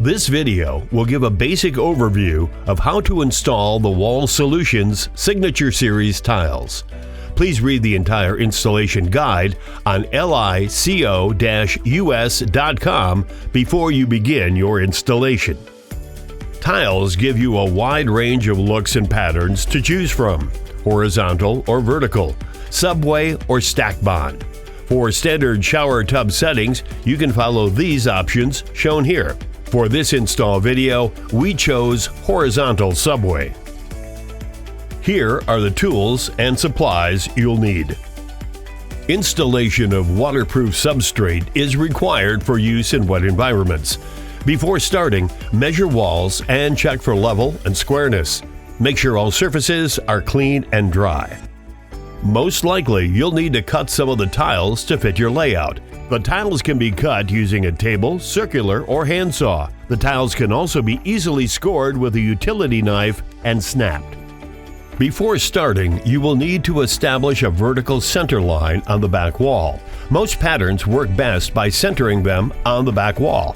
This video will give a basic overview of how to install the Wall Solutions Signature Series tiles. Please read the entire installation guide on lico-us.com before you begin your installation. Tiles give you a wide range of looks and patterns to choose from: horizontal or vertical, subway or stack bond. For standard shower tub settings, you can follow these options shown here. For this install video, we chose horizontal subway. Here are the tools and supplies you'll need. Installation of waterproof substrate is required for use in wet environments. Before starting, measure walls and check for level and squareness. Make sure all surfaces are clean and dry. Most likely, you'll need to cut some of the tiles to fit your layout. The tiles can be cut using a table, circular, or handsaw. The tiles can also be easily scored with a utility knife and snapped. Before starting, you will need to establish a vertical center line on the back wall. Most patterns work best by centering them on the back wall.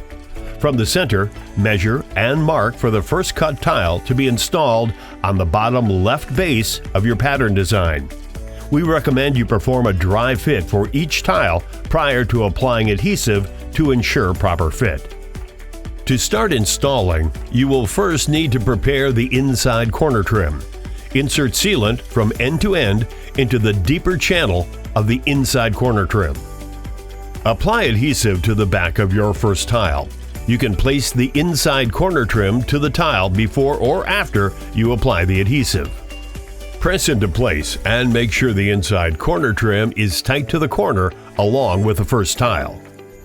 From the center, measure and mark for the first cut tile to be installed on the bottom left base of your pattern design. We recommend you perform a dry fit for each tile prior to applying adhesive to ensure proper fit. To start installing, you will first need to prepare the inside corner trim. Insert sealant from end to end into the deeper channel of the inside corner trim. Apply adhesive to the back of your first tile. You can place the inside corner trim to the tile before or after you apply the adhesive. Press into place and make sure the inside corner trim is tight to the corner along with the first tile.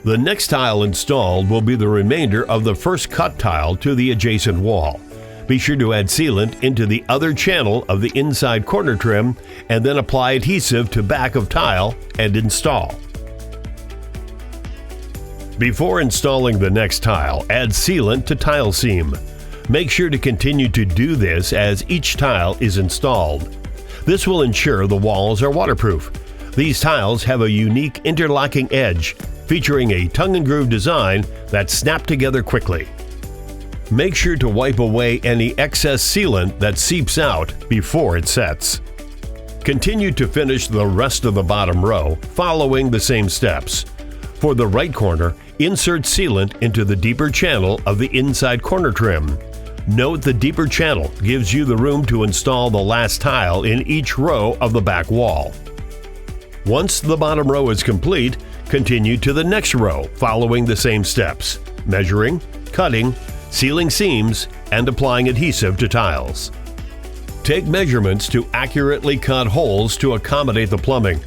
The next tile installed will be the remainder of the first cut tile to the adjacent wall. Be sure to add sealant into the other channel of the inside corner trim and then apply adhesive to back of tile and install. Before installing the next tile, add sealant to tile seam. Make sure to continue to do this as each tile is installed. This will ensure the walls are waterproof. These tiles have a unique interlocking edge featuring a tongue and groove design that snap together quickly. Make sure to wipe away any excess sealant that seeps out before it sets. Continue to finish the rest of the bottom row following the same steps. For the right corner, insert sealant into the deeper channel of the inside corner trim. Note the deeper channel gives you the room to install the last tile in each row of the back wall. Once the bottom row is complete, continue to the next row following the same steps: measuring, cutting, sealing seams, and applying adhesive to tiles. Take measurements to accurately cut holes to accommodate the plumbing.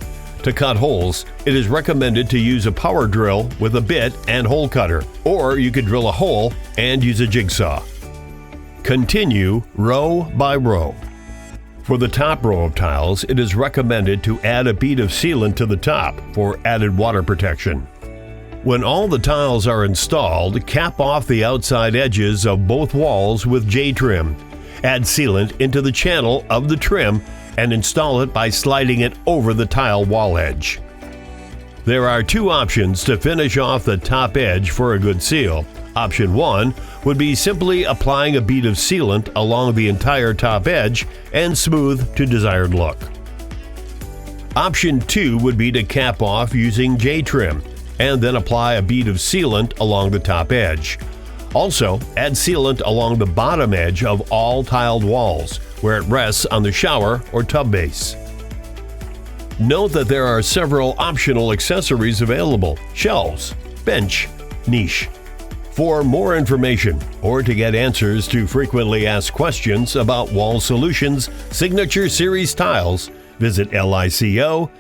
To cut holes, it is recommended to use a power drill with a bit and hole cutter, or you could drill a hole and use a jigsaw. Continue row by row. For the top row of tiles, it is recommended to add a bead of sealant to the top for added water protection. When all the tiles are installed, cap off the outside edges of both walls with J-trim. Add sealant into the channel of the trim and install it by sliding it over the tile wall edge. There are two options to finish off the top edge for a good seal. Option 1 would be simply applying a bead of sealant along the entire top edge and smooth to desired look. Option 2 would be to cap off using J-trim and then apply a bead of sealant along the top edge. Also, add sealant along the bottom edge of all tiled walls where it rests on the shower or tub base. Note that there are several optional accessories available: shelves, bench, niche. For more information or to get answers to frequently asked questions about Wall Solutions Signature Series tiles, visit lico-us.com.